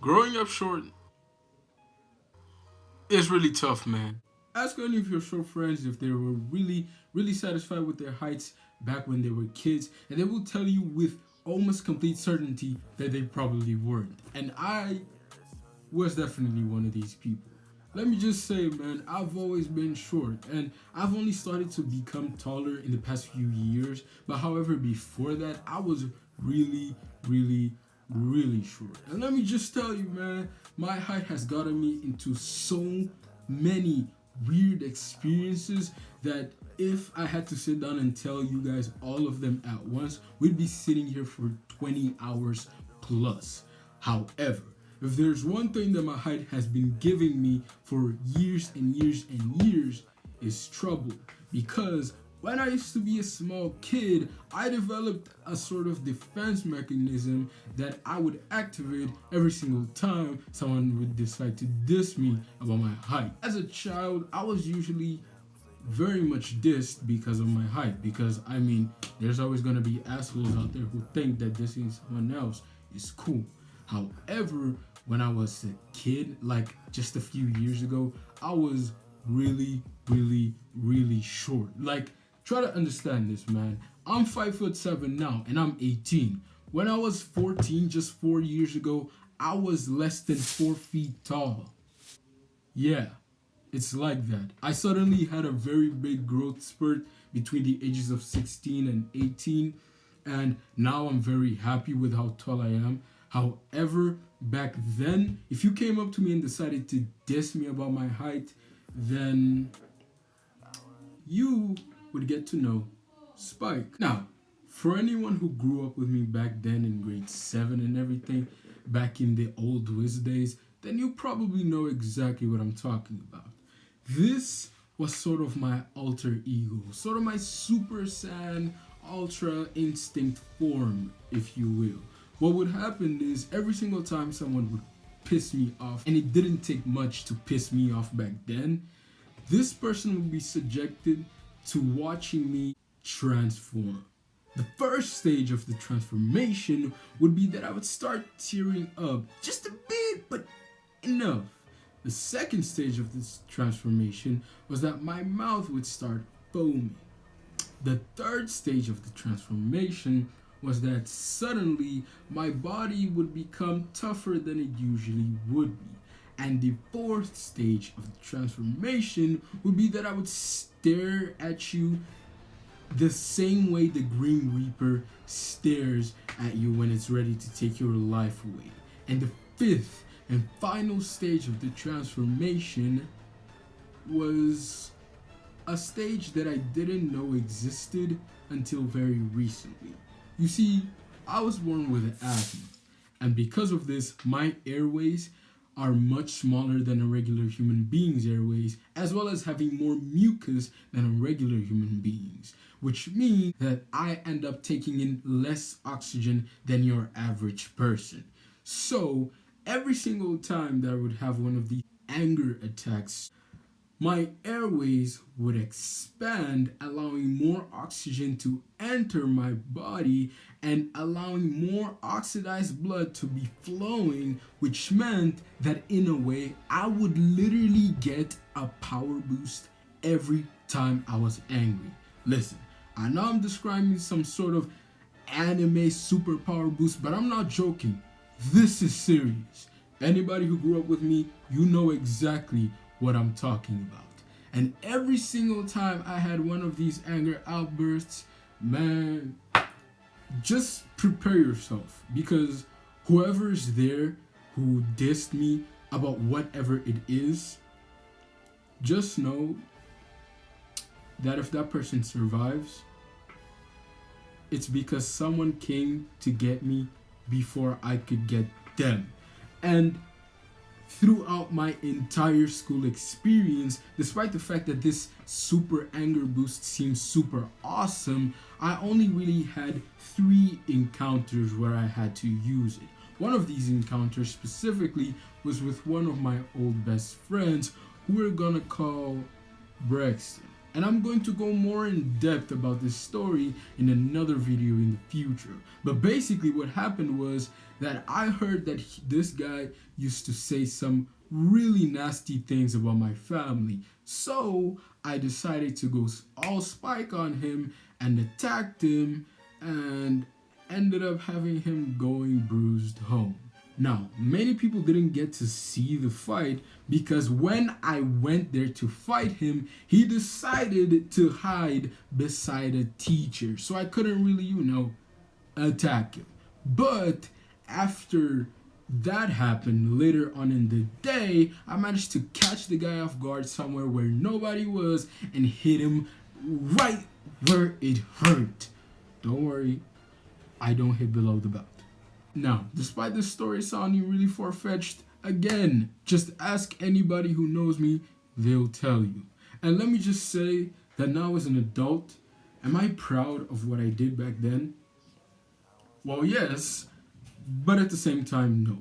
Growing up short is really tough, man. Ask any of your short friends if they were really satisfied with their heights back when they were kids, and they will tell you with almost complete certainty that they probably weren't. And I was definitely one of these people. Let me just say, man, I've always been short, and I've only started to become taller in the past few years. But however, before that, I was really, really, really short. And let me just tell you, man, my height has gotten me into so many weird experiences that if I had to sit down and tell you guys all of them at once, we'd be sitting here for 20 hours plus. However, if there's one thing that my height has been giving me for years and years and years, is trouble. Because when I used to be a small kid, I developed a sort of defense mechanism that I would activate every single time someone would decide to diss me about my height. As a child, I was usually very much dissed because of my height. Because, I mean, there's always going to be assholes out there who think that dissing someone else is cool. However, when I was a kid, like just a few years ago, I was really, really, really short. Like, try to understand this, man. I'm 5'7" now, and I'm 18. When I was 14, just 4 years ago, I was less than 4 feet tall. Yeah, it's like that. I suddenly had a very big growth spurt between the ages of 16 and 18, and now I'm very happy with how tall I am. However, back then, if you came up to me and decided to diss me about my height, then you would get to know Spike. Now, for anyone who grew up with me back then in grade 7 and everything, back in the old Wiz days, then you probably know exactly what I'm talking about. This was sort of my alter ego, sort of my Super Saiyan Ultra Instinct form, if you will. What would happen is every single time someone would piss me off, and it didn't take much to piss me off back then, this person would be subjected to watching me transform. The first stage of the transformation would be that I would start tearing up just a bit, but enough. The second stage of this transformation was that my mouth would start foaming. The third stage of the transformation was that suddenly my body would become tougher than it usually would be. And the fourth stage of the transformation would be that I would stare at you the same way the Grim Reaper stares at you when it's ready to take your life away. And the fifth and final stage of the transformation was a stage that I didn't know existed until very recently. You see, I was born with asthma, and because of this, my airways are much smaller than a regular human being's airways, as well as having more mucus than a regular human being's, which means that I end up taking in less oxygen than your average person. So, every single time that I would have one of these anger attacks, my airways would expand, allowing more oxygen to enter my body and allowing more oxidized blood to be flowing, which meant that in a way I would literally get a power boost every time I was angry. Listen, I know I'm describing some sort of anime superpower boost, but I'm not joking. This is serious. Anybody who grew up with me, you know exactly what I'm talking about. And every single time I had one of these anger outbursts, man, just prepare yourself, because whoever's there who dissed me about whatever it is, just know that if that person survives, it's because someone came to get me before I could get them. And throughout my entire school experience, despite the fact that this super anger boost seems super awesome, I only really had 3 encounters where I had to use it. One of these encounters specifically was with one of my old best friends, who we're gonna call Braxton. And I'm going to go more in depth about this story in another video in the future. But basically what happened was that I heard that this guy used to say some really nasty things about my family. So I decided to go all spike on him and attacked him and ended up having him going bruised home. Now, many people didn't get to see the fight because when I went there to fight him, he decided to hide beside a teacher. So I couldn't really, attack him. But after that happened later on in the day, I managed to catch the guy off guard somewhere where nobody was and hit him right where it hurt. Don't worry, I don't hit below the belt. Now, despite this story sounding really far-fetched, again, just ask anybody who knows me, they'll tell you. And let me just say that now as an adult, am I proud of what I did back then? Well, yes, but at the same time, no.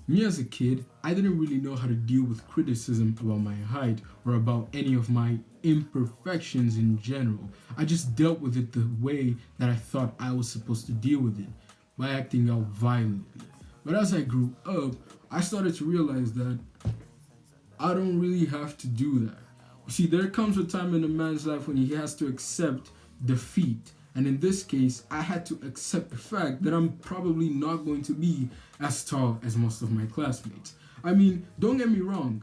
Me as a kid, I didn't really know how to deal with criticism about my height or about any of my imperfections in general. I just dealt with it the way that I thought I was supposed to deal with it, by acting out violently. But as I grew up, I started to realize that I don't really have to do that. You see, there comes a time in a man's life when he has to accept defeat. And in this case, I had to accept the fact that I'm probably not going to be as tall as most of my classmates. I mean, don't get me wrong.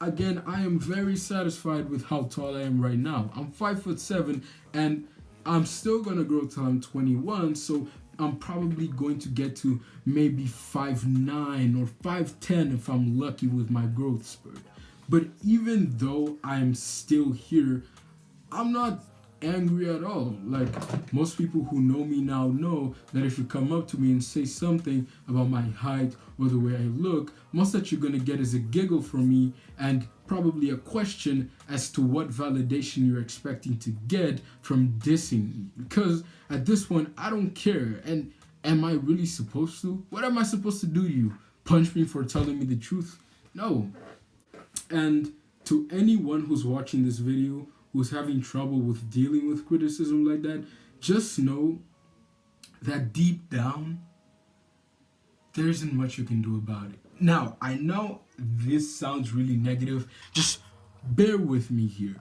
Again, I am very satisfied with how tall I am right now. I'm 5'7" and I'm still gonna grow till I'm 21, so I'm probably going to get to maybe 5'9" or 5'10" if I'm lucky with my growth spurt. But even though I'm still here, I'm not angry at all. Like, most people who know me now know that if you come up to me and say something about my height or the way I look, most that you're gonna get is a giggle from me and probably a question as to what validation you're expecting to get from dissing me. Because at this point, I don't care. And am I really supposed to? What am I supposed to do to you? Punch me for telling me the truth? No. And to anyone who's watching this video, who's having trouble with dealing with criticism like that, just know that deep down, there isn't much you can do about it. Now, I know this sounds really negative. Just bear with me here.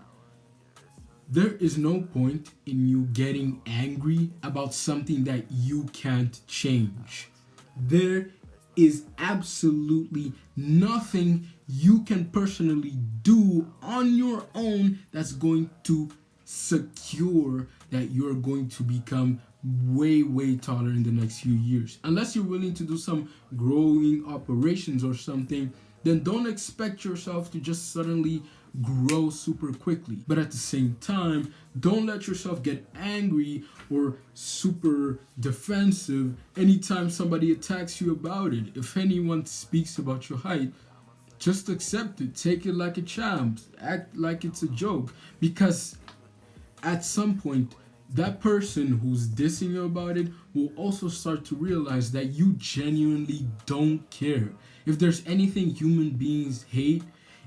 There is no point in you getting angry about something that you can't change. There is absolutely nothing you can personally do on your own that's going to secure that you're going to become way taller in the next few years. Unless you're willing to do some growing operations or something, then don't expect yourself to just suddenly grow super quickly. But at the same time, don't let yourself get angry or super defensive anytime somebody attacks you about it. If anyone speaks about your height, just accept it. Take it like a champ. Act like it's a joke. Because at some point, that person who's dissing you about it will also start to realize that you genuinely don't care. If there's anything human beings hate,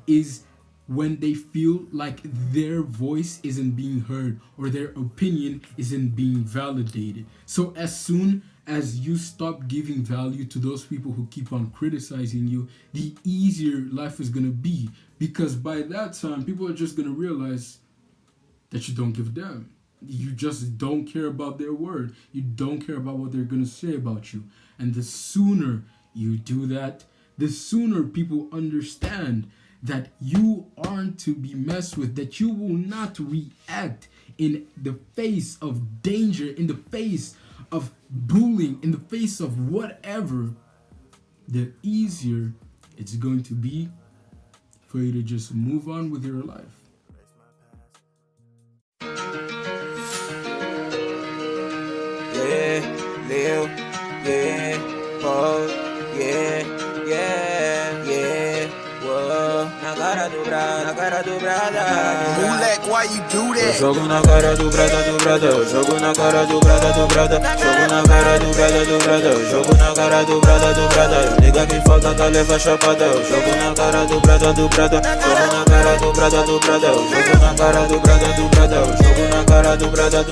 is when they feel like their voice isn't being heard or their opinion isn't being validated. So as soon as you stop giving value to those people who keep on criticizing you, the easier life is gonna be. Because by that time, people are just gonna realize that you don't give a damn. You just don't care about their word. You don't care about what they're gonna say about you. And the sooner you do that, the sooner people understand that you aren't to be messed with, that you will not react in the face of danger, in the face of bullying, in the face of whatever, the easier it's going to be for you to just move on with your life. Yeah, live, yeah, pose, yeah, whoa. Na cara do braço, cara do brada. Moleque, why you do Eu that? jogo na cara do brada, do brada. Eu jogo na cara do brada, do brada. Jogo na cara do brada, do brada. Eu jogo na cara do brada, do brada. Liga quem falta que leva chapada. Eu jogo na cara do brada, do brada. Jogo na cara do brada, do brada. Eu jogo na cara do brada, do brada. Eu jogo na cara do brada, do